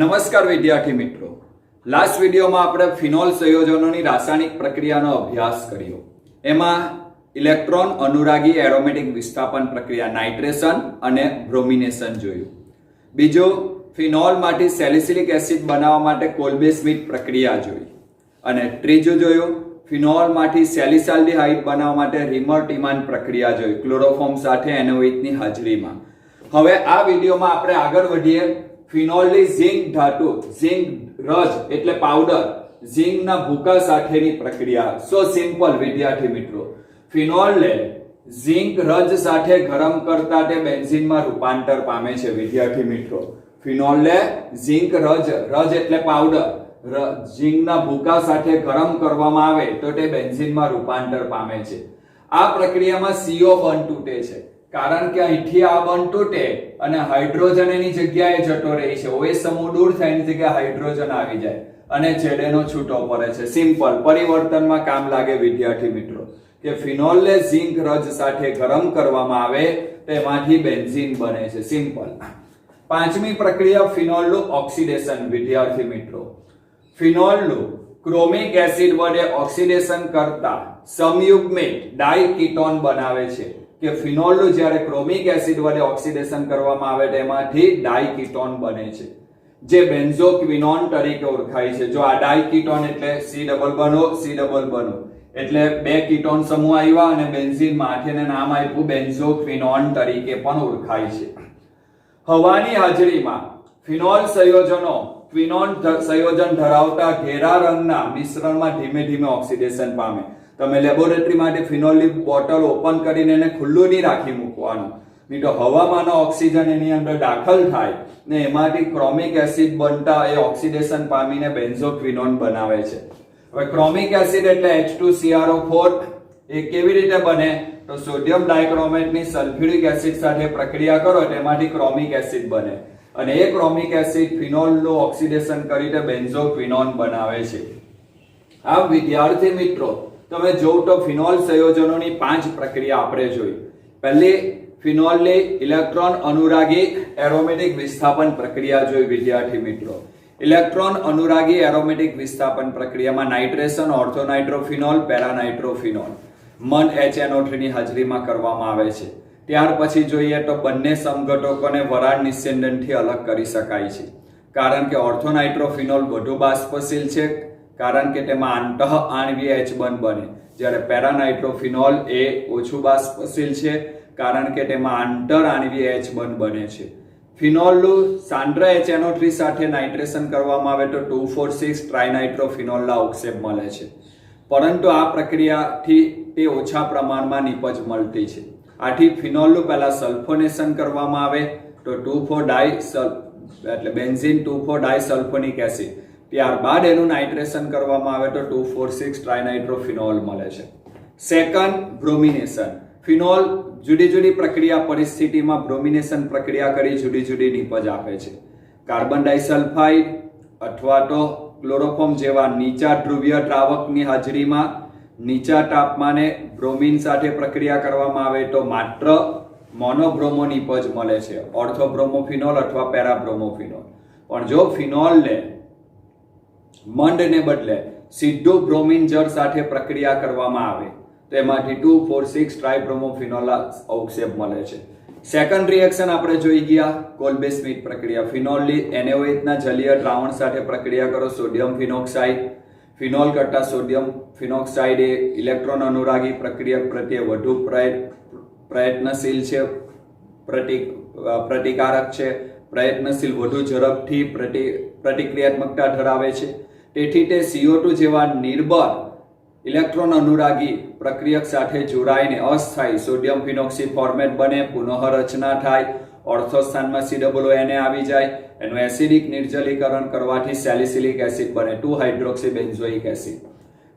નમસ્કાર વિદ્યાર્થી મિત્રો, લાસ્ટ વિડીયોમાં આપણે ફિનોલ સંયોજનોની રાસાયણિક પ્રક્રિયાનો અભ્યાસ કર્યો. એમાં ઇલેક્ટ્રોન અનુરાગી એરોમેટિક વિસ્થાપન પ્રક્રિયા નાઇટ્રેશન અને બ્રોમિનેશન જોયું. બીજો, ફિનોલમાંથી સેલિસિલિક એસિડ બનાવવા માટે કોલ્બે સ્મિથ પ્રક્રિયા જોઈ. અને ત્રીજું જોયું, ફિનોલમાંથી સેલિસાલ્ડિહાઇડ બનાવવા માટે રીમર ટીમાન પ્રક્રિયા જોઈ ક્લોરોફોર્મ સાથે NaOH ની હાજરીમાં. હવે આ વિડીયોમાં આપણે આગળ વધીએ. ફિનોલની ઝિંક ધાતુ, ઝિંક રજ એટલે પાવડર, ઝિંકના ભૂકા સાથેની પ્રક્રિયા. સો સિમ્પલ વિદ્યાર્થી મિત્રો, ફિનોલને ઝિંક રજ સાથે ગરમ કરતા તે બેન્ઝીનમાં રૂપાંતર પામે છે. વિદ્યાર્થી મિત્રો, ફિનોલને ઝિંક રજ એટલે પાવડર, ઝિંકના ભૂકા સાથે ગરમ કરવામાં આવે તો તે બેન્ઝીનમાં રૂપાંતર પામે છે. આ પ્રક્રિયામાં CO બંધ તૂટે છે, કારણ કે અહીંથી આ બંધ તૂટે અને હાઇડ્રોજન એની જગ્યાએ જતો રહે છે. OH સમૂહ દૂર થાય એની જગ્યાએ હાઇડ્રોજન આવી જાય અને ZNO છૂટો પડે છે. સિમ્પલ, પરિવર્તનમાં કામ લાગે વિદ્યાર્થી મિત્રો કે ફિનોલને ઝિંક રજ સાથે ગરમ કરવામાં આવે તેમાંથી બેન્ઝીન બને છે. સિમ્પલ. પાંચમી પ્રક્રિયા ફિનોલનું ઓક્સિડેશન. વિદ્યાર્થી મિત્રો, ફિનોલનું ક્રોમિક એસિડ વડે ઓક્સિડેશન કરતા સમયુગ્મિક ડાયકીટોન બનાવે છે. કે ફિનોલનું જ્યારે ક્રોમિક એસિડ વડે ઓક્સિડેશન કરવામાં આવે તેમાંથી ડાયકીટોન બને છે, જે બેન્ઝોક્વિનોન તરીકે ઓળખાય છે. જો આ ડાયકીટોન એટલે C ડબલ બનો એટલે બે કીટોન સમૂહ આવ્યા અને બેન્ઝીનમાં આથેને નામ આપ્યું બેન્ઝોક્વિનોન તરીકે પણ ઓળખાય છે. હવાની હાજરીમાં ફિનોલ સંયોજનો ક્વિનોન સંયોજન ધરાવતા ઘેરા રંગના મિશ્રણમાં ધીમે ધીમે ઓક્સિડેશન પામે. તમે લેબોરેટરી માટે ફિનોલની બોટલ ઓપન કરીને એને ખુલ્લું નહીં રાખી મૂકવાનું, નહીં તો હવામાં ઓક્સિજન એની અંદર દાખલ થાય ને એમાંથી ક્રોમિક એસિડ બનતા એ ઓક્સિડેશન પામીને બેન્ઝોક્વિનોન બનાવે છે. હવે ક્રોમિક એસિડ એટલે H2CrO4. એ કેવી રીતે બને? તો સોડિયમ ડાયક્રોમેટની સલ્ફ્યુરિક એસિડ સાથે પ્રક્રિયા કરો તેમાંથી ક્રોમિક એસિડ બને અને એ ક્રોમિક એસિડ ફિનોલનું ઓક્સિડેશન કરીને બેન્ઝોક્વિનોન બનાવે છે. આ વિદ્યાર્થી મિત્રો, તમે જોવ તો ફિનોલ સંયોજનોની 5 પ્રક્રિયા આપણે જોઈ. પહેલી, ફિનોલની ઇલેક્ટ્રોન અનુરાગી એરોમેટિક વિસ્થાપન પ્રક્રિયા જોઈ. વિદ્યાર્થી મિત્રો, ઇલેક્ટ્રોન અનુરાગી એરોમેટિક વિસ્થાપન પ્રક્રિયામાં નાઇટ્રેશન, ઓર્થોનાઇટ્રોફિનોલ, પેરાનાઇટ્રોફિનોલ, મન HNO3 ની હાજરીમાં કરવામાં આવે છે. ત્યાર પછી જોઈએ તો બંને સમઘટકોને વરાળ નિસ્યંદનથી અલગ કરી શકાય છે, કારણ કે ઓર્થોનાઇટ્રોફિનોલ વધુ બાષ્પશીલ છે, કારણ કે તેમાં આંતઃ આણ્વીય H બંધ બને, જ્યારે પેરાનાઇટ્રોફિનોલ એ ઓછું બાષ્પશીલ છે, કારણ કે તેમાં આંતર આણ્વીય H બંધ બને છે. ફિનોલનું સાંદ્ર HNO3 સાથે નાઇટ્રેશન કરવામાં આવે તો 2,4,6 ટ્રાઇનાઇટ્રોફિનોલના અવક્ષેપ મળે છે, પરંતુ આ પ્રક્રિયાથી તે ઓછા પ્રમાણમાં નિપજ મળતી છે. આથી ફિનોલનું પહેલા સલ્ફોનેશન કરવામાં આવે તો 2,4-ડાય એટલે બેન્ઝીન 2,4-ડાયસલ્ફોનિક એસિડ, ત્યારબાદ એનું નાઇટ્રેશન કરવામાં આવે તો 2,4,6 ટ્રાઇનાઇટ્રોફિનોલ મળે છે. Second, bromination. ફિનોલ જુદી જુદી પ્રક્રિયા પરિસ્થિતિમાં બ્રોમિનેશન પ્રક્રિયા કરી જુદી જુદી નિપજ આપે છે. કાર્બન ડાઇસલ્ફાઇડ અથવા તો ક્લોરોફોર્મ જેવા નીચા ધ્રુવીય દ્રાવકની હાજરીમાં નીચા તાપમાને બ્રોમિન સાથે પ્રક્રિયા કરવામાં આવે તો માત્ર મોનોબ્રોમો નિપજ મળે છે, ઓર્થોબ્રોમોફિનોલ અથવા પેરાબ્રોમોફિનોલ. પણ જો ફિનોલને મંડને બદલે સીધું બ્રોમિન જળ સાથે પ્રક્રિયા કરવામાં આવે તો એમાંથી 2,4,6 ટ્રાઇબ્રોમોફિનોલ અવક્ષેપ મળે છે. સેકન્ડ રિએક્શન આપણે જોઈ ગયા, કોલ્બે સ્મિથ પ્રક્રિયા. ફિનોલની NaOH ના જલીય દ્રાવણ સાથે પ્રક્રિયા કરો, સોડિયમ ફિનોક્સાઇડ. ફિનોલ કરતા સોડિયમ ફિનોક્સાઇડ એ ઇલેક્ટ્રોન અનુરાગી પ્રક્રિયા પ્રત્યે વધુ પ્રયત્નશીલ છે, પ્રતિકારક છે, પ્રયત્નશીલ, વધુ ઝડપથી પ્રતિક્રિયાત્મકતા ધરાવે છે. તેથી તે CO2 જેવા નિર્બળ ઇલેક્ટ્રોન અનુરાગી પ્રક્રિયક સાથે જોડાઈને અસ્થાયી સોડિયમ ફિનોક્સી ફોર્મેટ બને, પુનઃરચના થાય, ઓર્થો સ્થાનમાં COONA આવી જાય, એનું એસિડિક નિર્જલીકરણ કરવાથી સેલિસિલિક એસિડ બને, 2-હાઇડ્રોક્સીબેન્ઝોઇક એસિડ.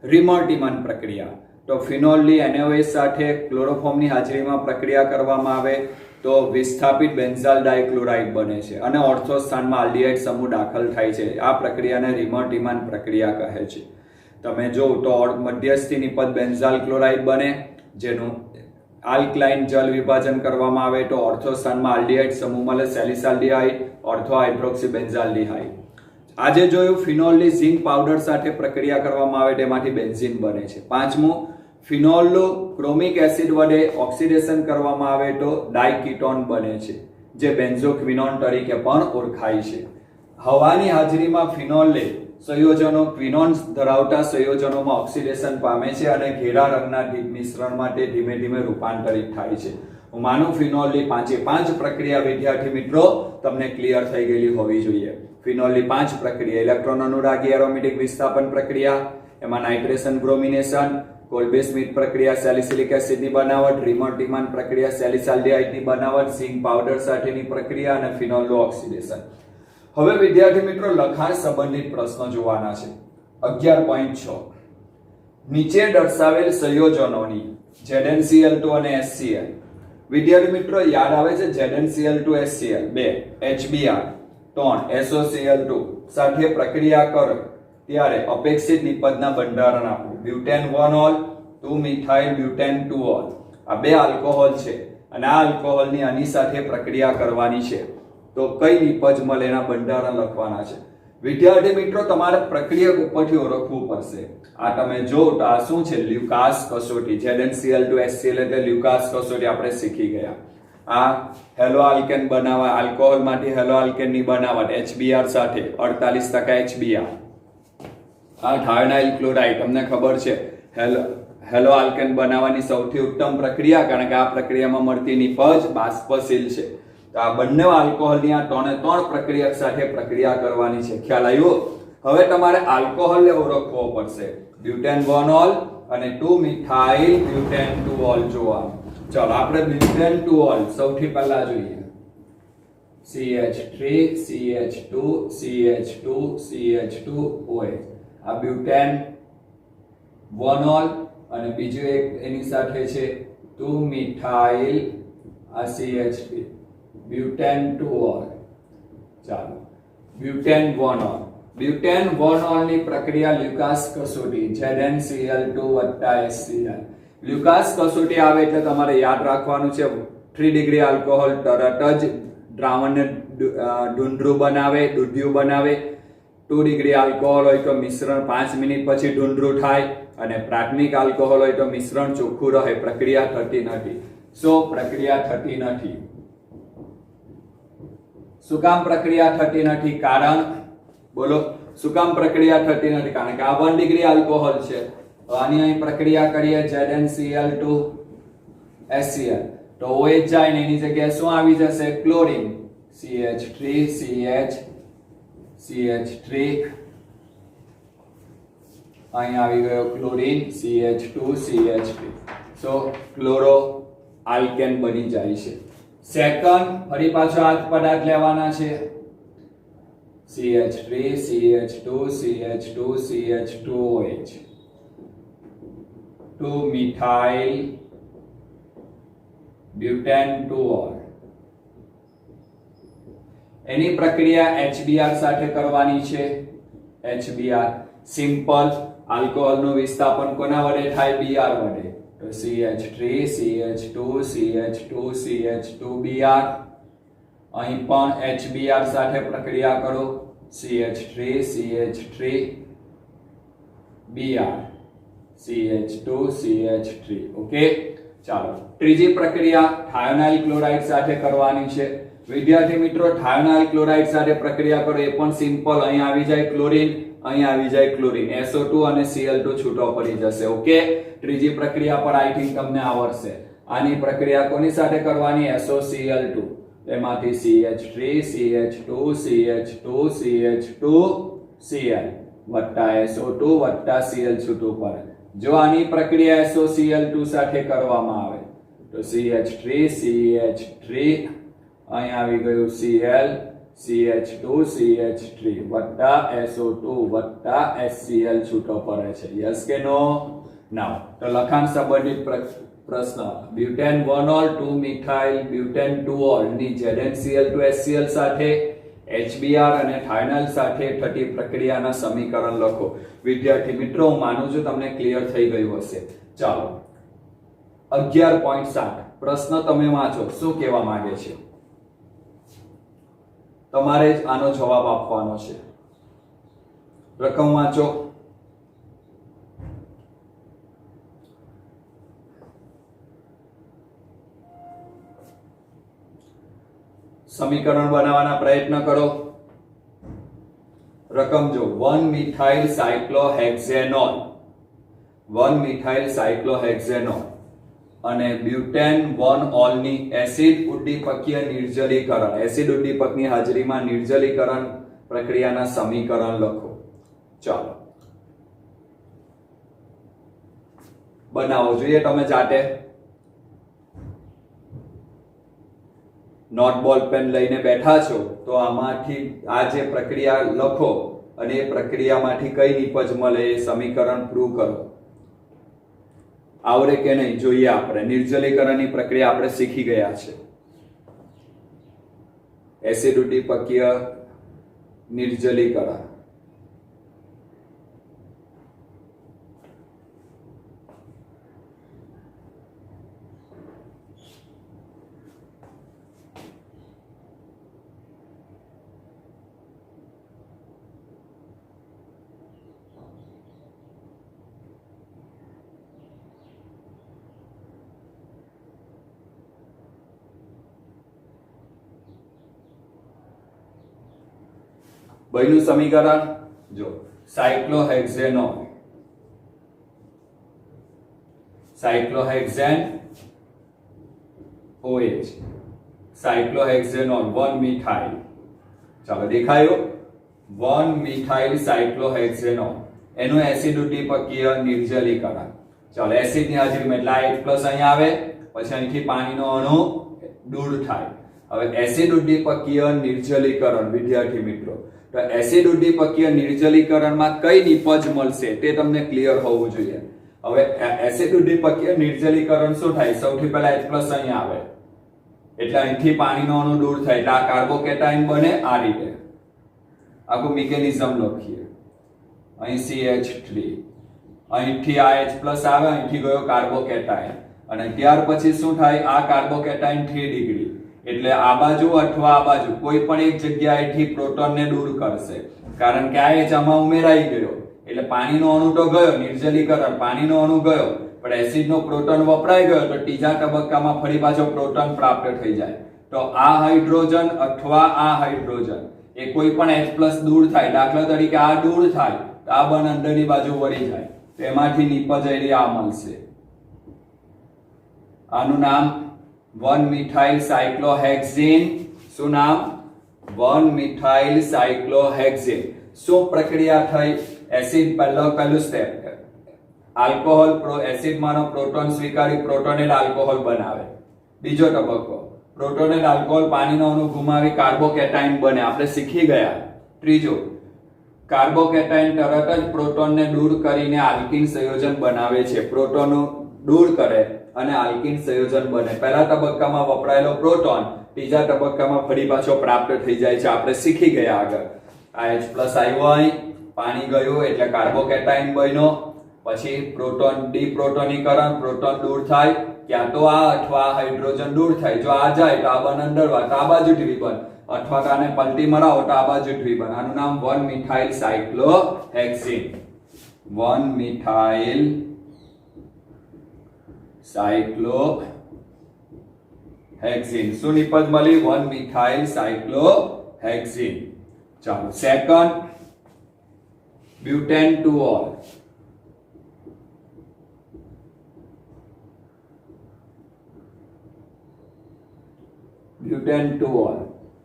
રીમર ટીમાન પ્રક્રિયા. તો ફિનોલની NaOH સાથે ક્લોરોફોર્મની હાજરીમાં પ્રક્રિયા કરવામાં આવે તો વિસ્થાપિત બેન્ઝાલ ડાયક્લોરાઇડ બને છે અને ઓર્થો સ્થાનમાં આલ્ડીહાઇડ સમૂહ દાખલ થાય છે. આ પ્રક્રિયાને રીમર ટીમાન પ્રક્રિયા કહે છે. તમે જો તો મધ્યસ્થી નિપજ બેન્ઝાલ ક્લોરાઇડ બને, જેનું આલ્કલાઇન જલ વિભાજન કરવામાં આવે તો ઓર્થો સ્થાનમાં આલ્ડીહાઇડ સમૂહ મળે, સેલિસાલ્ડીહાઇડ, ઓર્થો હાઇડ્રોક્સી બેન્ઝાલ્ડિહાઇડ. આજે જોયું ફિનોલની ઝિંક પાવડર સાથે પ્રક્રિયા કરવામાં આવે તેમાંથી બેન્ઝીન બને છે. પાંચમું, ફિનોલનું ક્રોમિક એસિડ વડે ઓક્સિડેશન કરવામાં આવે તો ડાયકીટોન બને છે જે બેન્ઝોક્વિનોન તરીકે પણ ઓળખાય છે. હવાની હાજરીમાં ફિનોલને સંયોજનો ક્વિનોન ધરાવતા સંયોજનોમાં ઓક્સિડેશન પામે છે અને ઘેરા રંગના મિશ્રણ માટે ધીમે ધીમે રૂપાંતરિત થાય છે. હું માનું ફિનોલની 5 પ્રક્રિયા વિદ્યાર્થી મિત્રો તમને ક્લિયર થઈ ગયેલી હોવી જોઈએ. ફિનોલની 5 પ્રક્રિયા: ઇલેક્ટ્રોન અનુરાગી એરોમેટિક વિસ્થાપન પ્રક્રિયા, એમાં નાઇટ્રેશન બ્રોમિનેશન, કોલ્બે સ્મિથ પ્રક્રિયા સેલિસિલિક એસિડની બનાવટ, રીમર ટીમાન પ્રક્રિયા સેલિસાલ્ડિહાઇડની બનાવટ, ઝિંક પાવડર સાથેની પ્રક્રિયા અને ફિનોલનું ઓક્સિડેશન. હવે વિદ્યાર્થી મિત્રો લખાણ સંબંધિત પ્રશ્નો જોવાના છે. 11.6 નીચે દર્શાવેલ સંયોજનોની ZnCl2 અને HCl. વિદ્યાર્થી મિત્રો યાદ આવે છે ZnCl2 HCl 2 HBr 3 SOCl2 સાથે પ્રક્રિયા કરો ત્યારે અપેક્ષિત નિપજના બંધારણ આપો. Butane 1 all 2 methyl butane 2 all. આ બે આલ્કોહોલ છે અને આ આલ્કોહોલની આની સાથે પ્રક્રિયા કરવાની છે તો કઈ નિપજ મળે એના બંધારણ લખવાના છે. વિદ્યાર્થી મિત્રો તમારે પ્રક્રિયક ઉપરથી ઓળખવું પડશે. આ તમે જો તો આ શું છે? લ્યુકાસ કસોટી. ZnCl2 HCl એટલે લ્યુકાસ કસોટી આપણે શીખી ગયા. આ હેલો આલ્કેન બનાવવા, આલ્કોહોલમાંથી હેલો આલ્કેનની બનાવટ HBr સાથે 48% HBr. આ થાયોનાઇલ ક્લોરાઇડ તમને ખબર છે હેલો આલ્કેન બનાવવાની સૌથી ઉત્તમ પ્રક્રિયા, કારણ કે આ પ્રક્રિયામાં મળતી નિપજ બાષ્પશીલ છે. તો આ બંને આલ્કોહોલની આ 3 પ્રક્રિયક સાથે પ્રક્રિયા કરવાની છે. ખ્યાલ આવ્યો? હવે તમારે આલ્કોહોલને ઓળખવો પડશે. બ્યુટેન 1 ઓલ અને 2 મિથાઇલ બ્યુટેન 2 ઓલ જોવાનું. ચાલો આપણે બ્યુટેન 2 ઓલ સૌથી પહેલા જોઈએ. CH3 CH2 CH2 CH2 OH. આ બ્યુટેન 1 ઓલ અને બીજું એક એની સાથે છે 2 મિથાઇલ આ CH3 બ્યુટેન 2 ઓલ. ચાલો બ્યુટેન 1 ઓલ. બ્યુટેન 1 ઓલ ની પ્રક્રિયા લ્યુકાસ કસોટી ZnCl2 HCl. લ્યુકાસ કસોટી આવે એટલે તમારે યાદ રાખવાનું છે 3 ડિગ્રી આલ્કોહોલ તરત જ દ્રાવણને ડુંડરું બનાવે, દૂધિયું બનાવે. 2 ડિગ્રી આલ્કોહોલ હોય તો મિશ્રણ 5 મિનિટ પછી ડુંડરું થાય અને પ્રાથમિક આલ્કોહોલ હોય તો મિશ્રણ ચોખ્ખું રહે, પ્રક્રિયા થતી નથી. પ્રક્રિયા થતી નથી. શું કામ પ્રક્રિયા થતી નથી? કારણ બોલો, શું કામ પ્રક્રિયા થતી નથી? કારણ કે આ 1 ડિગ્રી આલ્કોહોલ છે. આની અહીં પ્રક્રિયા કરીએ ZnCl2 HCl તો OH જાય ને એની જગ્યાએ શું આવી જશે? ક્લોરીન. CH3 CH3 અહીં આવી ગયો ક્લોરીન CH2 CH3. સો ક્લોરો આલ્કેન બની જાય છે. સેકન્ડ ફરી પાછો આ પદાર્થ લેવાના છે CH3 CH2 CH2 CH2OH 2 methyl butane 2 all. એની પ્રક્રિયા HBr સાથે કરવાની છે. HBr સિમ્પલ આલ્કોહોલનું વિસ્થાપન કોના વડે થાય? Br વડે. તો CH3 CH2 CH2 CH2Br. અહીં પણ HBr સાથે પ્રક્રિયા કરો. CH3 CH3 Br CH2 CH3. Okay, ચાલો ત્રીજી પ્રક્રિયા થાયોનાઇલ ક્લોરાઇડ સાથે કરવાની છે. વિદ્યાર્થી મિત્રો થાયોનાઇલ ક્લોરાઇડ સાથે પ્રક્રિયા કરો એ પણ સિમ્પલ. અહીં આવી જાય ક્લોરીન, અહીં આવી જાય ક્લોરીન, SO2 અને Cl2 છૂટો પડી જશે. ઓકે, ત્રીજી પ્રક્રિયા પર આઈ થિંક તમને આવડશે. આની પ્રક્રિયા કોની સાથે કરવાની? SOCl2. એમાંથી CH3 CH2 CH2 CH2 Cl વત્તા SO2 વત્તા Cl છૂટું પડે. જો આની પ્રક્રિયા SOCl2 સાથે કરવામાં આવે તો CH3 CH3 અહીં આવી ગયું Cl CH2 CH3 વત્તા SO2 વત્તા HCl છૂટો પડે છે. યસ કે નો? નાઉ તો લખાણ સંબંધિત પ્રશ્ન. Butane 1 all 2 methyl butane 2 all ની ZnCl2 HCl સાથે HBr અને થાયોનાઇલ સાથે થતી પ્રક્રિયાના સમીકરણ લખો. વિદ્યાર્થી મિત્રો હું માનું છું તમને ક્લિયર થઈ ગયું હશે. ચાલો 11.7 પ્રશ્ન તમે વાંચો. શું કહેવા માંગે છે? તમારે જ આનો જવાબ આપવાનો છે. રકમ વાંચો. સમીકરણ બનાવવાના પ્રયત્ન કરો. રકમ જો 1 મિથાઇલ સાયક્લોહેક્ઝેનોલ 1 મિથાઇલ સાયક્લોહેક્ઝેનોલ અને બ્યુટેન 1 ઓલની એસિડ ઉદ્દીપકીય નિર્જલીકરણ એસિડ ઉદ્દીપકની હાજરીમાં નિર્જલીકરણ પ્રક્રિયાના સમીકરણ લખો. ચાલો બનાવો જોઈએ તમે જાતે. નોટ બોલ પેન લઈને બેઠા છો તો આમાંથી આ જે પ્રક્રિયા લખો અને એ પ્રક્રિયામાંથી કઈ નિપજ મળે એ સમીકરણ પ્રૂવ કરો. આવડે કે નહીં જોઈએ. આપણે નિર્જલીકરણની પ્રક્રિયા આપણે શીખી ગયા છે. એસિડ ઉદ્દીપકીય નિર્જલીકરણ. બન્યું સમીકરણ જો સાયક્લોહેક્ઝેનોલ OH સાયક્લોહેક્ઝેનોલ 1 મિથાઇલ. ચાલો દેખાયું 1 મિથાઇલ સાયક્લોહેક્ઝેનોલ એનું એસિડ ઉદ્દીપકીય નિર્જલીકરણ. ચાલો એસિડ ની હાજરીમાં એટલે H+ અહીં આવે પછી અહીંથી પાણીનો અણુ દૂર થાય. હવે એસિડ ઉદ્દીપકીય નિર્જલીકરણ વિદ્યાર્થી મિત્રો તો એસિડ ઉદ્દીપકીય નિર્જલીકરણમાં કઈ નિપજ મળશે તે તમને ક્લિયર હોવું જોઈએ. હવે એસિડ ઉદ્દીપકીય નિર્જલીકરણ શું થાય? સૌથી પહેલા H+ અહીં આવે એટલે અહીંથી પાણીનો અણુ દૂર થાય એટલે આ કાર્બોકેટાઇન બને. આ રીતે આખું મિકેનિઝમ લખીએ. અહીં CH3 અહીંથી આ H+ આવે અહીંથી ગયો કાર્બોકેટાઇન અને ત્યાર પછી શું થાય? આ કાર્બોકેટાઇન 3 ડિગ્રી એટલે આ બાજુ અથવા આ બાજુ કોઈ પણ એક જગ્યાએથી પ્રોટોનને દૂર કરશે કારણ કે આ H આમાં ઉમેરાઈ ગયો એટલે પાણીનો અણુ તો ગયો. નિર્જલીકરણ પાણીનો અણુ ગયો પણ એસિડનો પ્રોટોન વપરાઈ ગયો તો ત્રીજા તબક્કામાં ફરી પાછો પ્રોટોન પ્રાપ્ત થઈ જાય. તો આ હાઇડ્રોજન અથવા આ હાઇડ્રોજન એ કોઈ પણ H+ દૂર થાય. દાખલા તરીકે આ દૂર થાય તો આ બંને અંદરની બાજુ વળી જાય તો એમાંથી નિપજ આ મળશે. આનું નામ 1 મિથાઇલ સાયક્લોહેક્ઝેન. શું નામ? 1 મિથાઇલ સાયક્લોહેક્ઝેન. શું પ્રક્રિયા થઈ? એસિડ પહેલું સ્ટેપ આલ્કોહોલ એસિડમાંનો પ્રોટોન સ્વીકારી પ્રોટોનેટ આલ્કોહોલ બનાવે. બીજો તબક્કો પ્રોટોનેટ આલ્કોહોલ પાણીનો અણુ ગુમાવી કાર્બોકેટાઇન બને. આપણે શીખી ગયા. ત્રીજો કાર્બોકેટાઇન તરત જ પ્રોટોનને દૂર કરીને આલ્કીન સંયોજન બનાવે છે. પ્રોટોનો દૂર કરે અને આલ્કીન સંયોજન બને. પહેલા તબક્કામાં વપરાયેલો પ્રોટોન ત્રીજા તબક્કામાં ફરી પાછો પ્રાપ્ત થઈ જાય છે. આપણે શીખી ગયા આગળ. આ H+ આવ્યો અહીં પાણી ગયું એટલે કાર્બોકેટાઇન બન્યો. પછી પ્રોટોન ડિપ્રોટોનીકરણ પ્રોટોન દૂર થાય ક્યાં તો આ અથવા આ હાઇડ્રોજન દૂર થાય. જો આ જાય તો આ બન અંદર વાત આ બાજુથી વિબન અથવા કાને પલટી મરાવો તો આ બાજુથી વિબન. આનું નામ 1 મિથાઇલ સાયક્લોહેક્ઝેન. 1 methyl cyclohexene. શું નિપજ મળી? 1 મિથાઇલ સાયક્લોહેક્ઝેન. ચાલો second butane 2 all. Butane 2 all.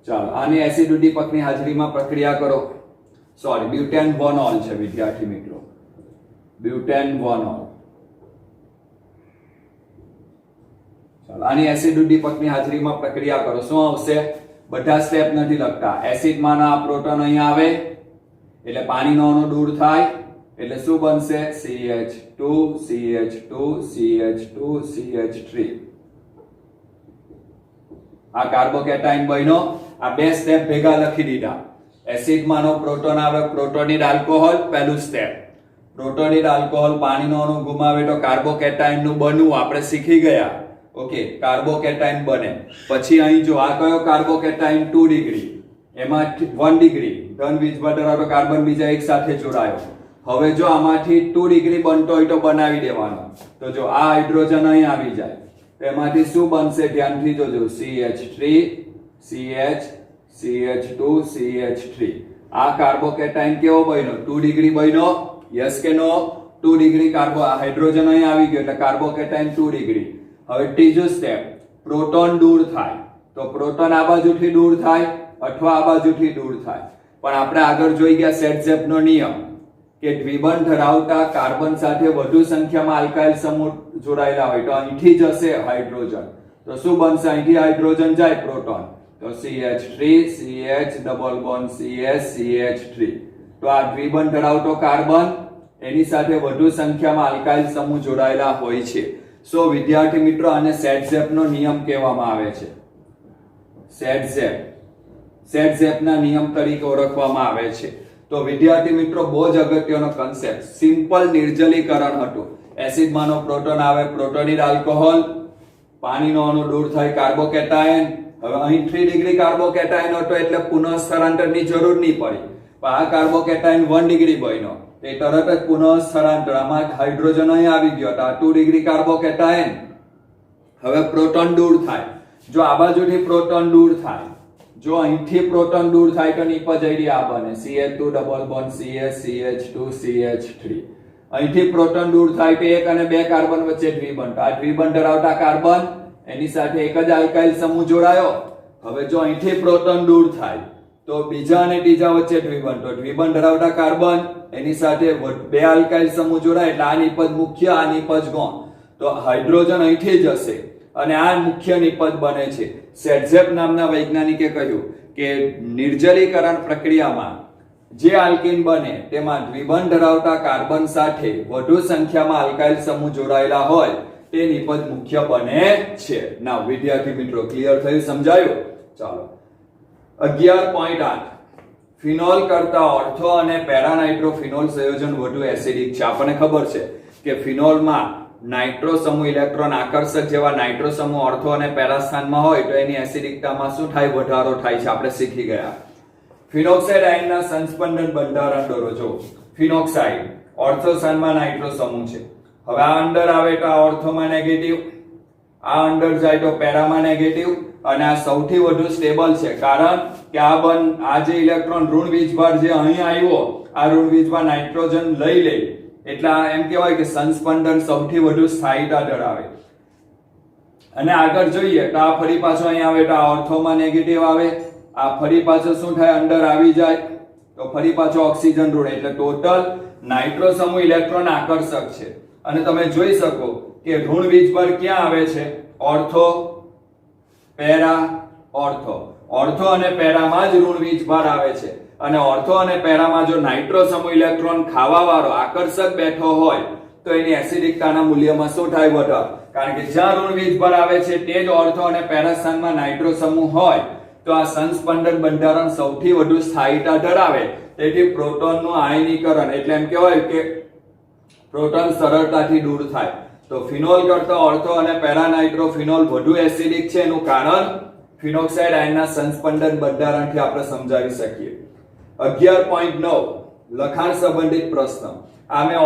ચાલો આની એસિડ ઉદ્દીપકની હાજરીમાં પ્રક્રિયા કરો. સોરી બ્યુટેન 1 ઓલ છે વિદ્યાર્થી મિત્રો. Butane 1 all. ચાલો આની એસિડ ઉદ્દીપકની હાજરીમાં પ્રક્રિયા કરો. શું આવશે? બધા સ્ટેપ નથી લખતા. એસિડમાંના આ પ્રોટોન અહીં આવે એટલે પાણીનો અણુ દૂર થાય એટલે શું બનશે? CH2 CH2 CH2 CH3. આ કાર્બોકેટાઇન બન્યો. આ બે સ્ટેપ ભેગા લખી દીધા. એસિડમાંનો પ્રોટોન આવે પ્રોટોનિક આલ્કોહોલ પહેલું સ્ટેપ. પ્રોટોનિક આલ્કોહોલ પાણીનો અણુ ગુમાવે તો કાર્બોકેટાઇન નું બનવું આપણે શીખી ગયા. ઓકે કાર્બોકેટાઇન બને. પછી અહીં જો આ કયો કાર્બોકેટાઇન 2 ડિગ્રી એમાં 1 ડિગ્રી ધન વીજભાર ધરાવતો કાર્બન બીજા એક સાથે જોડાયો. હવે જો આમાંથી 2 ડિગ્રી બનતો હોય તો બનાવી દેવાનો. તો જો આ હાઇડ્રોજન અહીં આવી જાય તો એમાંથી શું બનશે ધ્યાનથી જોજો, CH3 CH CH2 CH3. આ કાર્બોકેટાઇન કેવો બન્યો? 2 ડિગ્રી બન્યો. યસ કે નો? 2 ડિગ્રી હાઇડ્રોજન અહીં આવી ગયો એટલે કાર્બોકેટાઇન 2 ડિગ્રી. હવે ત્રીજું સ્ટેપ, પ્રોટોન દૂર થાય. તો પ્રોટોન આ બાજુથી દૂર થાય અથવા આ બાજુથી દૂર થાય. પણ આપણે આગળ જોઈ ગયા સેટઝેપ નો નિયમ કે દ્વિબંધ ધરાવતા કાર્બન સાથે વધુ સંખ્યામાં આલ્કાઇલ સમૂહ જોડાયેલા હોય તો અહીંથી જશે હાઇડ્રોજન. તો શું બનશે? અહીંથી હાઇડ્રોજન જાય પ્રોટોન તો CH3 CH double bond CH CH3. તો આ દ્વિબંધ ધરાવતો કાર્બન એની સાથે વધુ સંખ્યામાં આલ્કાઇલ સમૂહ જોડાયેલા હોય છે. સો વિદ્યાર્થી મિત્રો આને સેટઝેપ નો નિયમ કહેવામાં આવે છે. સેટઝેપ ના નિયમ તરીકે ઓળખવામાં આવે છે. તો વિદ્યાર્થી મિત્રો બહુ જ અગત્યનો કન્સેપ્ટ, સિમ્પલ નિર્જલીકરણ હતું. એસિડમાંનો પ્રોટોન આવે, પ્રોટોનિલ આલ્કોહોલ, પાણીનો અણુ દૂર થાય કાર્બોકેટાયન. હવે અહીં 3 ડિગ્રી કાર્બોકેટાયન હતો એટલે પુનઃ સ્થળાંતરની જરૂર નહીં પડી. પણ આ કાર્બોકેટાયન 1 ડિગ્રી બન્યો એ તરત જ પુનઃ સ્થળાંતર, આમાં હાઇડ્રોજન અહીં આવી ગયો તો આ 2 ડિગ્રી કાર્બોકેટાયન. હવે પ્રોટોન દૂર થાય. જો આ બાજુથી પ્રોટોન દૂર થાય, જો અહીંથી પ્રોટોન દૂર થાય તો નિપજ આઈડિયા આ બને CH2 double bond CH CH2 CH3. અહીંથી પ્રોટોન દૂર થાય તો એક અને બે કાર્બન વચ્ચે દ્વિબંધ. આ દ્વિબંધ ધરાવતા કાર્બન એની સાથે એક જ આલ્કાઇલ સમૂહ જોડાયો. હવે જો અહીંથી પ્રોટોન દૂર થાય તો બીજા અને ત્રીજા વચ્ચે દ્વિબંધ. તો દ્વિબંધ ધરાવતા કાર્બન એની સાથે બે આલ્કાઇલ સમૂહ જોડાય એટલે આ નિપજ મુખ્ય, આ નિપજ ગૌણ. તો હાઇડ્રોજન અહીંથી જશે અને આ મુખ્ય નિપજ બને છે. સેટઝેપ નામના વૈજ્ઞાનિકે કહ્યું કે નિર્જલીકરણ પ્રક્રિયામાં જે આલ્કીન બને તેમાં દ્વિબંધ ધરાવતા કાર્બન સાથે વધુ સંખ્યામાં આલ્કાઇલ સમૂહ જોડાયેલા હોય તે નિપજ મુખ્ય બને છે. ના વિદ્યાર્થી મિત્રો ક્લિયર થયું? સમજાયું? ચાલો 11.8 ફિનોલ કરતા ઓર્થો અને પેરાનાઇટ્રોફિનોલ સંયોજન વધુ એસિડિક છે. આપણને ખબર છે કે ફિનોલમાં નાઇટ્રો સમૂહ ઇલેક્ટ્રોન આકર્ષક જેવા નાઇટ્રો સમૂહ ઓર્થો અને પેરા સ્થાનમાં હોય તો એની એસિડિકતામાં શું થાય? વધારો થાય છે. આપણે શીખી ગયા. ફિનોક્સાઇડ આયનના સંસ્પંદન બંધારણ દોરો. જો ફિનોક્સાઇડ ઓર્થો સ્થાનમાં નાઇટ્રો સમૂહ છે. હવે આ અંદર આવે તો આ ઓર્થોમાં નેગેટિવ, આ અંદર જાય તો પેરામાં નેગેટિવ, અને આ સૌથી વધુ સ્ટેબલ છે કારણ કે આ જે ઇલેક્ટ્રોન ઋણ વીજભાર જે અહીં આવ્યો, આ ઋણ વીજભાર નાઇટ્રોજન લઈ લે એટલે એમ કહેવાય કે સંસ્પંદન સૌથી વધુ સ્થાયીતા ધરાવે. અને આગળ જોઈએ તો આ ફરી પાછો અહીં આવે તો આ ઓર્થોમાં નેગેટિવ આવે, આ ફરી પાછો શું થાય? અંદર આવી જાય તો ફરી પાછો ઓક્સિજન ઋણ. એટલે ટોટલ નાઇટ્રો સમૂહ ઇલેક્ટ્રોન આકર્ષક છે. અને તમે જોઈ શકો કે ઋણ વીજભાર ક્યાં આવે છે? Ortho, para, ortho. ઓર્થો અને પેરામાં જ ઋણ વીજભાર આવે છે. અને ઓર્થો અને પેરામાં જો નાઇટ્રો સમૂહ ઇલેક્ટ્રોન ખાવા વાળો આકર્ષક બેઠો હોય તો એની એસિડિકતાના મૂલ્યમાં શું થાય? વધારો. કારણ કે જ્યાં ઋણ વીજભાર આવે છે તે જ ઓર્થો અને પેરા સ્થાનમાં નાઇટ્રો સમૂહ હોય તો આ સંસ્પંદન બંધારણ સૌથી વધુ સ્થાયીતા ધરાવે. તેથી પ્રોટોનનું આયનીકરણ એટલે એમ કહેવાય કે પ્રોટોન સરળતાથી દૂર થાય. તો ફિનોલ કરતા ઓર્થો અને પેરાનાઇટ્રોફિનોલ વધુ એસિડિક છે. એનું કારણ ફિનોક્સાઇડ આયનના સંસ્પંદન બંધારણથી આપણે સમજાવી શકીએ. 11.9 લખાણ સંબંધિત પ્રશ્ન. આ મેં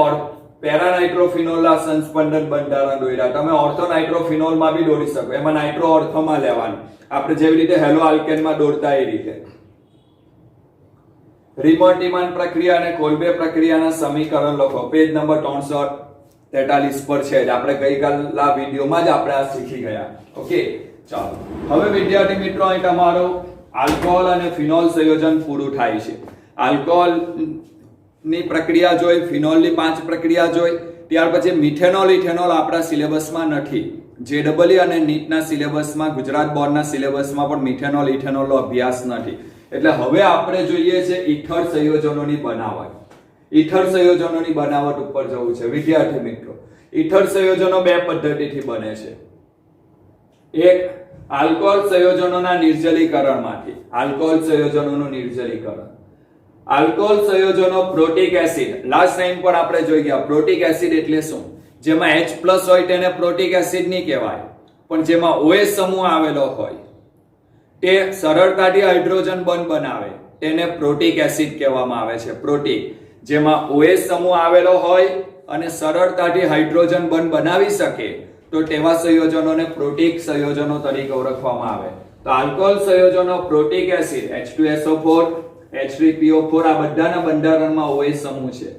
પેરાનાઇટ્રોફિનોલના સંસ્પંદન બંધારણ દોર્યા. તમે ઓર્થોનાઇટ્રોફિનોલમાં બી દોરી શકો. એમાં નાઇટ્રો ઓર્થોમાં લેવાનું. આપણે જેવી રીતે હેલો આલ્કેનમાં દોરતા એ રીતે. રિમોન્ટીમાન પ્રક્રિયા અને કોલ્બે પ્રક્રિયાના સમીકરણ લખો. પેજ નંબર 343 પર છે. આપણે ગઈકાલના વિડીયોમાં જ આપણે આ શીખી ગયા. ઓકે ચાલો હવે વિદ્યાર્થી મિત્રો અહીં તમારો આલ્કોહોલ અને ફિનોલ સંયોજન પૂરું થાય છે. આલ્કોહોલ ની પ્રક્રિયા જોઈ, ફિનોલ ની 5 પ્રક્રિયા જોઈ, ત્યાર પછી મિથેનોલ ઇથેનોલ આપણા સિલેબસમાં નથી. જેડબલઈ અને નીટના સિલેબસમાં, ગુજરાત બોર્ડના સિલેબસમાં પણ મિથેનોલ ઇથેનોલનો અભ્યાસ નથી. એટલે હવે આપણે જોઈએ છે ઇથર સંયોજનોની બનાવટ. ઇથર સંયોજનોની બનાવટ ઉપર જવું છે વિદ્યાર્થી મિત્રો. ઇથર સંયોજનો બે પદ્ધતિથી બને છે. એક આલ્કોહોલ સંયોજનોના નિર્જલીકરણમાંથી. આલ્કોહોલ સંયોજનોનું નિર્જલીકરણ. આલ્કોહોલ સંયોજનો પ્રોટિક એસિડ, લાસ્ટ ટાઈમ પણ આપણે જોઈ ગયા. પ્રોટિક એસિડ એટલે શું? જેમાં H+ હોય તેને પ્રોટિક એસિડ નહીં કહેવાય, પણ જેમાં OH સમૂહ આવેલો હોય તે સરળતાથી હાઇડ્રોજન બંધ બનાવે તેને પ્રોટિક એસિડ કહેવામાં આવે છે. પ્રોટિક જેમાં OH સમૂહ આવેલો હોય અને સરળતાથી હાઇડ્રોજન બંધ બનાવી શકે તો તેવા સંયોજનોને પ્રોટિક સંયોજનો તરીકે ઓળખવામાં આવે. તો આલ્કોહોલ સંયોજનો પ્રોટિક એસિડ H2SO4 H3PO4 આ બધાના બંધારણમાં OH સમૂહ છે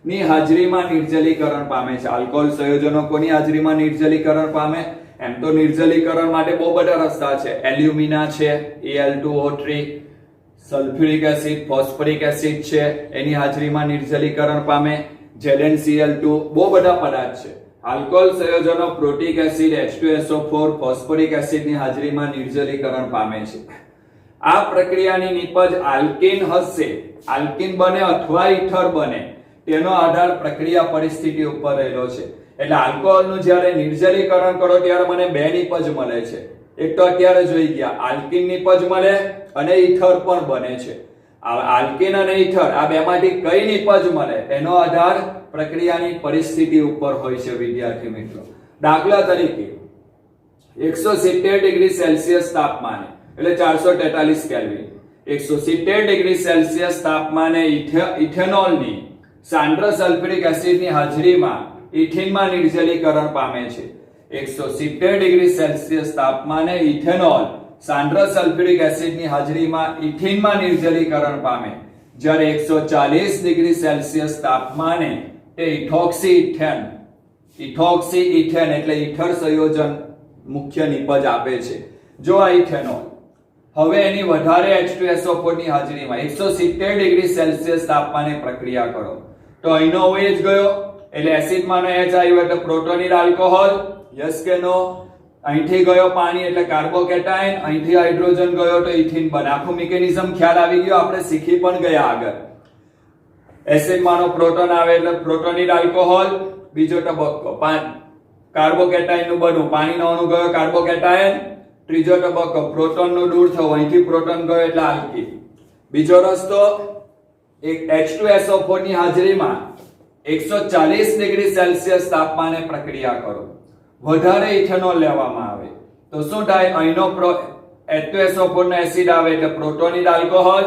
ની હાજરીમાં નિર્જલીકરણ પામે છે. આલ્કોહોલ સંયોજનો કોની હાજરીમાં નિર્જલીકરણ પામે? એમ તો નિર્જલીકરણ માટે બહુ બધા રસ્તા છે. એલ્યુમિના છે, Al2O3, sulphuric acid, phosphoric acid છે, એની હાજરીમાં નિર્જલીકરણ પામે. ZnCl2 બહુ બધા પદાર્થ છે. આલ્કોહોલ સંયોજનો પ્રોટિક એસિડ H2SO4 ફોસ્ફરિક એસિડની હાજરીમાં નિર્જલીકરણ પામે છે. આ પ્રક્રિયાની નિપજ આલ્કીન હશે. આલ્કીન બને અથવા ઇથર બને તેનો આધાર પ્રક્રિયા પરિસ્થિતિ ઉપર રહેલો છે. એટલે આલ્કોહોલનું જ્યારે નિર્જલીકરણ કરો ત્યારે મને બે નિપજ મળે છે. એક તો અત્યારે જોઈ ગયા આલ્કીન નિપજ મળે અને ઇથર પણ બને છે. આલ્કીન અને ઇથર આ બેમાંથી કઈ નિપજ મળે એનો આધાર પ્રક્રિયાની પરિસ્થિતિ ઉપર હોય છે વિદ્યાર્થી મિત્રો. દાખલા તરીકે 170 ડિગ્રી સેલ્સિયસ તાપમાને એટલે 443 કેલ્વિન 170 ડિગ્રી સેલ્સિયસ તાપમાને ઇથેનોલની સાંદ્ર સલ્ફ્યુરિક એસિડની હાજરીમાં ઇથીનમાં નિર્જલીકરણ પામે છે. 170 ડિગ્રી સેલ્સિયસ તાપમાને ઇથેનોલ સાંદ્ર સલ્ફ્યુરિક એસિડની હાજરીમાં ઇથીનમાં નિર્જલીકરણ પામે. જ્યારે 140 ડિગ્રી સેલ્સિયસ તાપમાને તે ઇથોક્સી ઇથેન એટલે ઇથર સંયોજન મુખ્ય નિપજ આપે છે. જો આ ઇથેનોલ હવે એની વધારે H2SO4 ની હાજરીમાં 170 ડિગ્રી સેલ્સિયસ તાપમાને પ્રક્રિયા કરો તો અહીંનો OH ગયો એટલે એસિડ માનો H આવ્યો એટલે પ્રોટોનિલ આલ્કોહોલ. યસ કે નો? અહીંથી ગયો પાણી એટલે કાર્બોકેટાયન, અહીંથી હાઇડ્રોજન ગયો તો ઇથીન બને. આખું મિકેનિઝમ ખ્યાલ આવી ગયો, આપણે શીખી પણ ગયા આગળ. એસિડ માનો પ્રોટોન આવે એટલે પ્રોટોનિલ આલ્કોહોલ. બીજો તબક્કો કાર્બોકેટાયન નું બનવું, પાણીનો અણુ ગયો કાર્બોકેટાયન. ત્રીજો તબક્કો પ્રોટોન નું દૂર થવું, અહીંથી પ્રોટોન ગયો એટલે આલ્કીન. બીજો રસ્તો એક H2SO4 ની હાજરીમાં 140 ડિગ્રી સેલ્સિયસ તાપમાને પ્રક્રિયા કરો. વધારે ઇથેનોલ લેવામાં આવે તો શું થાય? અહીંનો H2SO4 નો એસિડ આવે એટલે પ્રોટોનિલ આલ્કોહોલ.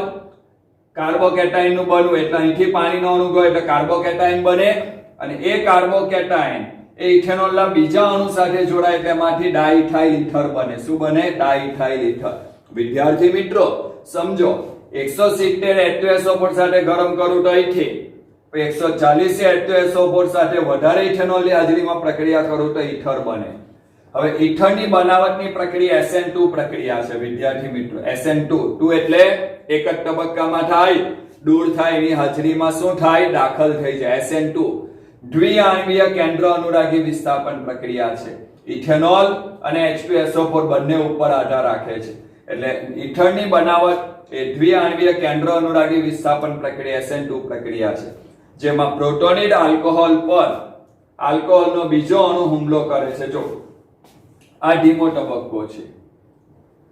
કાર્બોકેટાયન નું બનવું એટલે અહીંથી પાણીનો અણુ ગયો એટલે કાર્બોકેટાયન બને અને એ કાર્બોકેટાયન એ ઇથેનોલના બીજા અણુ સાથે જોડાય તેમાંથી ડાઇથાઇલ ઇથર બને. શું બને? ડાઇથાઇલ ઇથર. વિદ્યાર્થી મિત્રો સમજો 170 H2SO4 સાથે ગરમ કરું તો અહીંથી 140 H2SO4 સાથે વધારે ઇથેનોલની હાજરીમાં પ્રક્રિયા કરું તો ઇથર બને. હવે ઇથરની બનાવટની પ્રક્રિયા SN2 પ્રક્રિયા છે વિદ્યાર્થી મિત્રો. SN2 એટલે એક જ તબક્કામાં થાય, દૂર થાય, એની હાજરીમાં શું થાય? દાખલ થઈ જાય. SN2 દ્વિઆણ્વીય કેન્દ્ર અનુરાગી વિસ્થાપન પ્રક્રિયા છે. ઇથેનોલ અને H2SO4 બંને ઉપર આધાર રાખે છે. એટલે ઇથરની બનાવટ એ દ્વિઆણ્વીય કેન્દ્ર અનુરાગી વિસ્થાપન પ્રક્રિયા SN2 પ્રક્રિયા છે. જેમાં પ્રોટોનિલ આલ્કોહોલ પર આલ્કોહોલનો બીજો અણુ હુમલો કરે છે. જો આ ધીમો તબક્કો છે,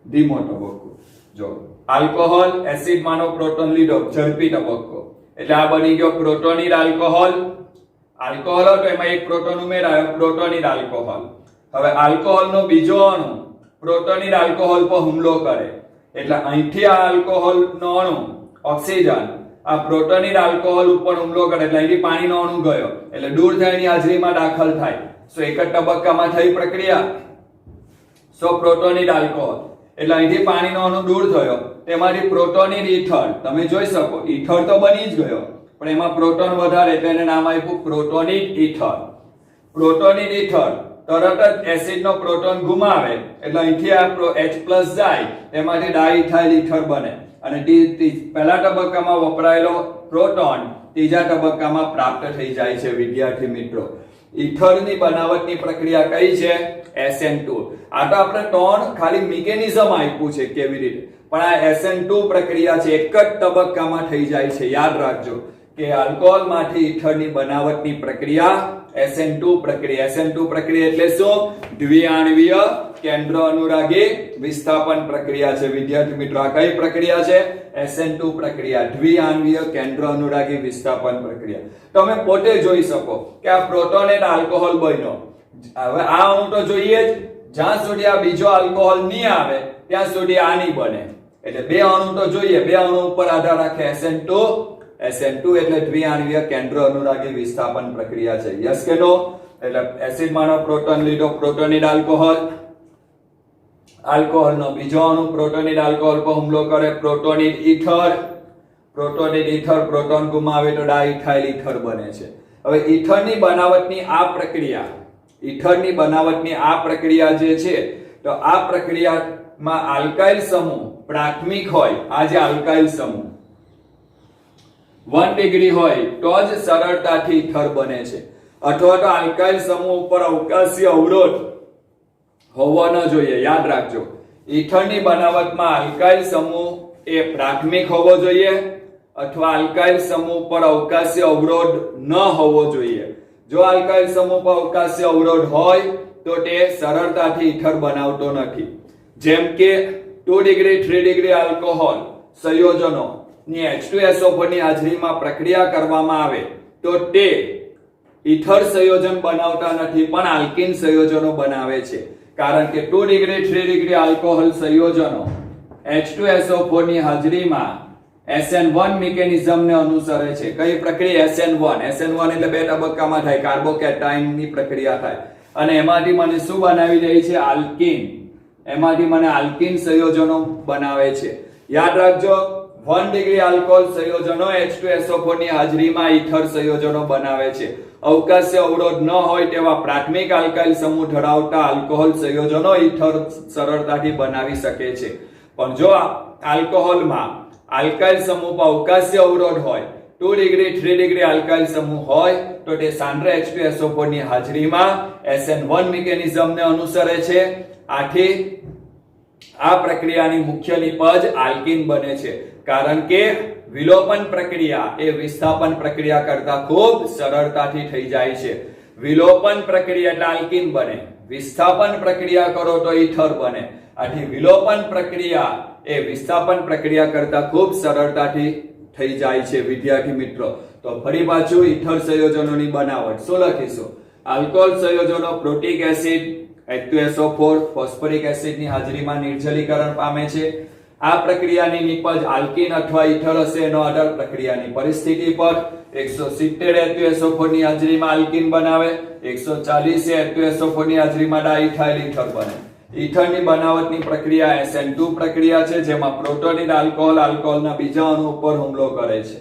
ધીમો તબક્કો. જો આલ્કોહોલ એસિડ માનો પ્રોટોન લીધો, ઝડપી તબક્કો એટલે આ બની ગયો પ્રોટોનિલ આલ્કોહોલ. આલ્કોહોલ હતો એમાં એક પ્રોટોન ઉમેરાયો, પ્રોટોનિલ આલ્કોહોલ. હવે આલ્કોહોલનો બીજો અણુ પ્રોટોનિલ આલ્કોહોલ પર હુમલો કરે એટલે અહીંથી આ આલ્કોહોલનો અણુ ઓક્સિજન આ પ્રોટોનિલ આલ્કોહોલ ઉપર હુમલો કરે એટલે અહીંથી પાણીનો અણુ ગયો એટલે દૂર થાય, એની હાજરીમાં દાખલ થાય. સો એક જ તબક્કામાં થઈ પ્રક્રિયા. સો પ્રોટોનિલ આલ્કોહોલ એટલે અહીંથી પાણીનો અણુ દૂર થયો, તેમાંથી પ્રોટોનિલ ઇથર તમે જોઈ શકો, ઇથર તો બની જ ગયો પણ એમાં પ્રોટોન વધારે એટલે એને નામ આપ્યું પ્રોટોનિલ ઇથર. પ્રોટોનિલ ઇથર તરત જ એસિડનો પ્રોટોન ગુમાવે એટલે અહીંથી આ H+ જાય, તેમાંથી ડાઇથાઇલ ઇથર બને અને પહેલા તબક્કામાં વપરાયેલો પ્રોટોન ત્રીજા તબક્કામાં પ્રાપ્ત થઈ જાય છે. વિદ્યાર્થી મિત્રો ઇથરની બનાવટની પ્રક્રિયા કઈ છે? SN2. આ તો આપણે ત્રણ ખાલી મિકેનિઝમ આપ્યું છે કેવી રીતે, પણ આ SN2 પ્રક્રિયા છે, એક જ તબક્કામાં થઈ જાય છે. યાદ રાખજો કે આલ્કોહોલમાંથી ઇથરની બનાવટની પ્રક્રિયા SN2 પ્રક્રિયા. SN2 પ્રક્રિયા એટલે શું? દ્વિઆણ્વીય કેન્દ્ર અનુરાગી વિસ્થાપન પ્રક્રિયા છે. વિદ્યાર્થી મિત્રો આ કઈ પ્રક્રિયા છે? SN2 પ્રક્રિયા, દ્વિઆણ્વીય કેન્દ્ર અનુરાગી વિસ્થાપન પ્રક્રિયા. તમે પોતે જોઈ શકો કે આ પ્રોટોન અને આલ્કોહોલ બન્યો. હવે આ અણુ તો જોઈએ જ, જ્યાં સુધી આ બીજો આલ્કોહોલ નહીં આવે ત્યાં સુધી આ નહીં બને. એટલે બે અણુ તો જોઈએ, બે અણુ ઉપર આધાર રાખે SN2 એટલે દ્વિઆણ્વીય કેન્દ્ર અનુરાગી વિસ્થાપન પ્રક્રિયા છે. યસ કે નો? એટલે એસિડ માનો પ્રોટોન લીધો, પ્રોટોનિડ આલ્કોહોલનો બીજો અણુ પ્રોટોનિડ આલ્કોહોલ પર હુમલો કરે, પ્રોટોનિડ ઈથર, પ્રોટોન ગુમાવે તો ડાઇથાઇલ ઈથર બને છે. હવે ઈથરની બનાવટની આ પ્રક્રિયા જે છે, તો આ પ્રક્રિયામાં આલ્કાઇલ સમૂહ પ્રાથમિક હોય, આ જે આલ્કાઇલ સમૂહ 1 ડિગ્રી હોય તો જ સરળતાથી ઈથર બને છે, અથવા તો આલ્કાઇલ સમૂહ ઉપર અવકાશી અવરોધ હોવો ન જોઈએ. યાદ રાખજો, ઈથરની બનાવટમાં આલ્કાઇલ સમૂહ એ પ્રાથમિક હોવો જોઈએ અથવા આલ્કાઇલ સમૂહ પર અવકાશી અવરોધ ન હોવો જોઈએ. જો આલ્કાઇલ સમૂહ પર અવકાશી અવરોધ હોય તો તે સરળતાથી ઈથર બનાવતો નથી. જેમ કે 2 ડિગ્રી 3 ડિગ્રી આલ્કોહોલ સંયોજનો ની H2SO4 ની હાજરીમાં પ્રક્રિયા કરવામાં આવે તો તે ઈથર સંયોજન બનાવતા નથી, પણ આલ્કીન સંયોજનો બનાવે છે. કારણ કે 2 ડિગ્રી 3 ડિગ્રી આલ્કોહોલ સંયોજનો H2SO4 ની હાજરીમાં SN1 મિકેનિઝમને અનુસરે છે. કઈ પ્રક્રિયા? SN1 એટલે બે તબક્કામાં થાય, કાર્બોકેટાઇન ની પ્રક્રિયા થાય અને એમાંથી મને શું બનાવી દે છે? આલ્કીન. એમાંથી મને આલ્કીન સંયોજનો બનાવે છે. યાદ રાખજો, 1 ડિગ્રી આલ્કોહોલ સંયોજનો H2SO4 ની હાજરીમાં ઈથર સંયોજનો બનાવે છે. અવકાશી અવરોધ ન હોય તેવા પ્રાથમિક આલ્કાઇલ સમૂહ ધરાવતા આલ્કોહોલ સંયોજનો ઈથર સરળતાથી બનાવી શકે છે. પણ જો આલ્કોહોલમાં આલ્કાઇલ સમૂહ પર અવકાશી અવરોધ હોય, 2 ડિગ્રી 3 ડિગ્રી આલ્કાઇલ સમૂહ હોય તો તે સાંદ્ર H2SO4 ની હાજરીમાં SN1 મિકેનિઝમને અનુસરે છે. આથી આ પ્રક્રિયાની મુખ્ય નિપજ આલ્કીન બને છે. કારણ કે વિલોપન પ્રક્રિયા એ વિસ્થાપન પ્રક્રિયા કરતા ખૂબ સરળતાથી થઈ જાય છે. વિલોપન પ્રક્રિયા એટલે આલ્કીન બને, વિસ્થાપન પ્રક્રિયા કરો તો ઈથર બને. આથી વિલોપન પ્રક્રિયા એ વિસ્થાપન પ્રક્રિયા કરતા ખૂબ સરળતાથી થઈ જાય છે. વિદ્યાર્થી મિત્રો, તો ફરી પાછું ઈથર સંયોજનોની બનાવટ શું લખીશું? આલ્કોહોલ સંયોજનો પ્રોટિક એસિડ H2SO4 ફોસ્ફરિક એસિડની હાજરીમાં નિર્જલીકરણ પામે છે. આ પ્રક્રિયાની નિપજ આલ્કીન અથવા ઈથર હશે એનો આધાર પ્રક્રિયાની પરિસ્થિતિ પર. 170 H2SO4 ની હાજરીમાં આલ્કીન બનાવે, 140 H2SO4 ની હાજરીમાં ડાઇથાઇલ ઈથર બને. ઈથરની બનાવટની પ્રક્રિયા SN2 પ્રક્રિયા છે, જેમાં પ્રોટોનિડ આલ્કોહોલના બીજા અણુ ઉપર હુમલો કરે છે.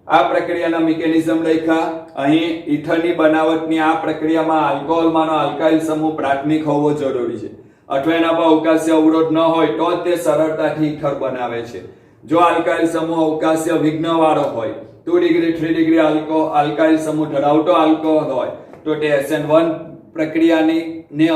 આ પ્રક્રિયાના મિકેનિઝમ લખ્યા. અહીં ઈથરની બનાવટની આ પ્રક્રિયામાં આલ્કોહોલમાંનો આલ્કાઇલ સમૂહ પ્રાથમિક હોવો જરૂરી છે, અથવા એના પર અવકાશી અવરોધ ન હોય તો જ તે સરળતાથી ઈથર બનાવે છે. જો આલ્કાઇલ સમૂહ અવકાશી વિઘ્નવાળો હોય, 2 ડિગ્રી 3 ડિગ્રી આલ્કાઇલ સમૂહ ધરાવતો આલ્કોહોલ હોય તો તે SN1 પ્રક્રિયાને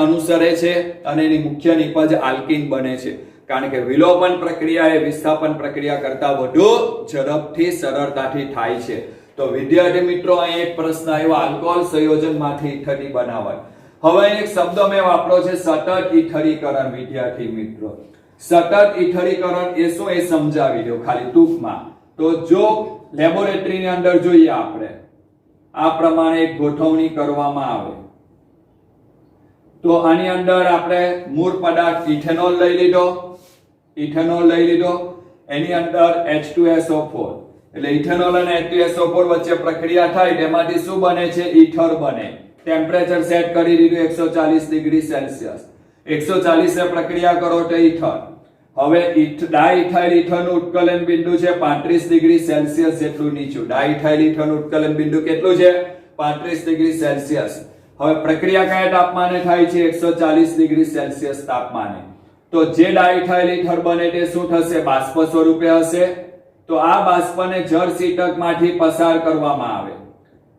અનુસરે છે અને એની મુખ્ય નિપજ આલ્કીન બને છે. કારણ કે વિલોપન પ્રક્રિયા એ વિસ્થાપન પ્રક્રિયા કરતા વધુ ઝડપથી સરળતાથી થાય છે. તો વિદ્યાર્થી મિત્રો, અહીં એક પ્રશ્ન આવ્યો, આલ્કોહોલ સંયોજનમાંથી ઈથરની બનાવટ. હવે એક શબ્દ મેં વાપર્યો છે, સતત ઈથરીકરણ. વિદ્યાર્થી મિત્રો, સતત ઈથરીકરણ એ શું એ સમજાવી દો ખાલી ટૂંકમાં. તો જો લેબોરેટરીની અંદર જોઈએ આપણે, આ પ્રમાણે એક ગોઠવણી કરવામાં આવે તો આની અંદર આપણે મૂળ પદાર્થ ઇથેનોલ લઈ લીધો, એની અંદર H2SO4, એટલે ઇથેનોલ અને H2SO4 વચ્ચે પ્રક્રિયા થાય, તેમાંથી શું બને છે? ઈથર બને. ટેમ્પરેચર સેટ કરી દીધું 140 ડિગ્રી સેલ્સિયસ. 140 એ પ્રક્રિયા કરો તો ઈથર. હવે ડાઇથાઇલ ઈથરનું ઉત્કલન બિંદુ છે 35 ડિગ્રી સેલ્સિયસ જેટલું નીચું. ડાઇથાઇલ ઈથરનું ઉત્કલન બિંદુ કેટલું છે? 35 ડિગ્રી સેલ્સિયસ. હવે પ્રક્રિયા કયા તાપમાને થાય છે? 140 ડિગ્રી સેલ્સિયસ તાપમાને. તો જે ડાઇથાઇલ ઈથર બને તે શું થશે? બાષ્પ સ્વરૂપે હશે. તો આ બાષ્પને જળસીટકમાંથી પસાર કરવામાં આવે.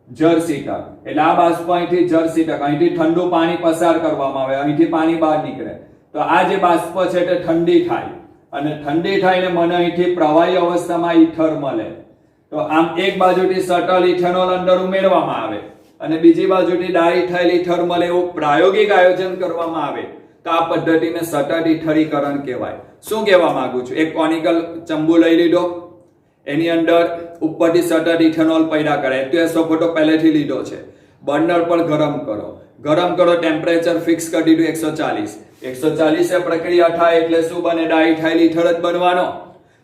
જળસીટક એટલે આ બાષ્પ અહીંથી જળસીટક, અહીંથી ઠંડુ પાણી પસાર કરવામાં આવે, અહીંથી પાણી બહાર નીકળે. તો આ જે બાષ્પ છે તે ઠંડી થાય, અને ઠંડી થઈને મને અહીંથી પ્રવાહી અવસ્થામાં ઈથર મળે. તો આમ એક બાજુથી સટલ ઇથેનોલ અંદર ઉમેરવામાં આવે અને બીજી બાજુથી ડાઇથાઇલ ઈથર મળે, એવું પ્રાયોગિક આયોજન કરવામાં આવે તો આ પદ્ધતિને સતત ઈથરીકરણ કહેવાય. શું કહેવા માંગુ છું? એક કોનિકલ ચંબુ લઈ લીધો, એની અંદર ઉપરથી સતત ઇથેનોલ પેદા કરે. H2SO4 તો પહેલેથી લીધો છે. બર્નર પર ગરમ કરો, ટેમ્પરેચર ફિક્સ કરી દીધું 140. 140 પ્રક્રિયા થાય એટલે શું બને? ડાઇથાઇલ ઈથર જ બનવાનો.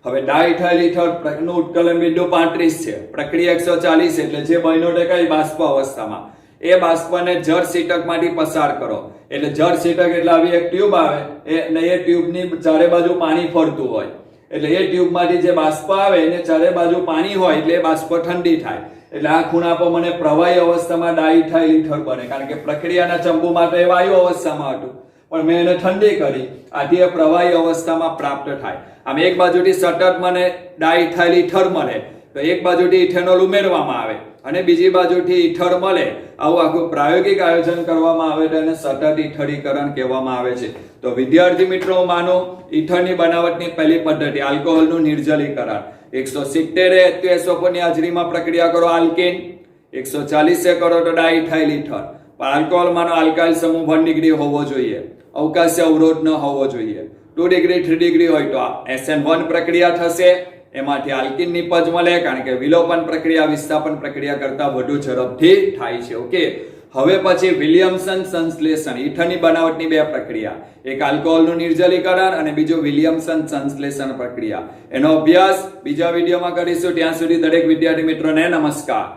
હવે ડાઇથાઇલ ઈથર નું ઉત્કલન બિંદુ 35 છે. પ્રક્રિયા 140 એટલે જે બન્યો તે કઈ બાષ્પ અવસ્થામાં, એ બાષ્પને જળ સીટકમાંથી પસાર કરો. એટલે જળ સીટક એટલે આવી એક ટ્યુબ આવે, એ ટ્યુબની ચારે બાજુ પાણી ફરતું હોય, એટલે એ ટ્યુબમાંથી જે બાષ્પ આવે એને ચારે બાજુ પાણી હોય એટલે એ બાષ્પ ઠંડી થાય. એટલે આ ખૂણા પર મને પ્રવાહી અવસ્થામાં ડાઇથાઇલ ઈથર બને, કારણ કે પ્રક્રિયાના ચંબુ માટે વાયુ અવસ્થામાં હતું, પણ મેં એને ઠંડી કરી, આથી એ પ્રવાહી અવસ્થામાં પ્રાપ્ત થાય. આમ એક બાજુથી સતત મને ડાઇથાઇલ ઈથર મળે તો એક બાજુથી ઇથેનોલ ઉમેરવામાં આવે અને બીજી બાજુથી ઈથર મળે. આવું આખું પ્રાયોગિક આયોજન કરવામાં આવે તેને સતત ઈથરીકરણ કહેવામાં આવે છે. તો વિદ્યાર્થી મિત્રો, માનો ઈથરની બનાવટની પહેલી પદ્ધતિ આલ્કોહોલનું નિર્જલીકરણ. 170 H2SO4 ની હાજરીમાં પ્રક્રિયા કરો આલ્કેન, 140 કરો તો ડાઇથાઇલ ઈથર. પણ આલ્કોહોલમાંનો આલ્કાઇલ સમૂહ 1 ડિગ્રી હોવો જોઈએ, અવકાશી અવરોધ ન હોવો જોઈએ. 2 ડિગ્રી 3 ડિગ્રી હોય તો SN1 પ્રક્રિયા થશે, એમાંથી આલ્કીન નિપજ મળે, કારણ કે વિલોપન પ્રક્રિયા વિસ્થાપન પ્રક્રિયા કરતા વધુ ઝડપથી થાય છે. ઓકે, હવે પછી વિલિયમસન સંશ્લેષણ. ઈથરની બનાવટની બે પ્રક્રિયા, એક આલ્કોહોલનું નિર્જલીકરણ અને બીજું વિલિયમસન સંશ્લેષણ પ્રક્રિયા. એનો અભ્યાસ બીજા વિડીયોમાં કરીશું. ત્યાં સુધી દરેક વિદ્યાર્થી મિત્રોને નમસ્કાર.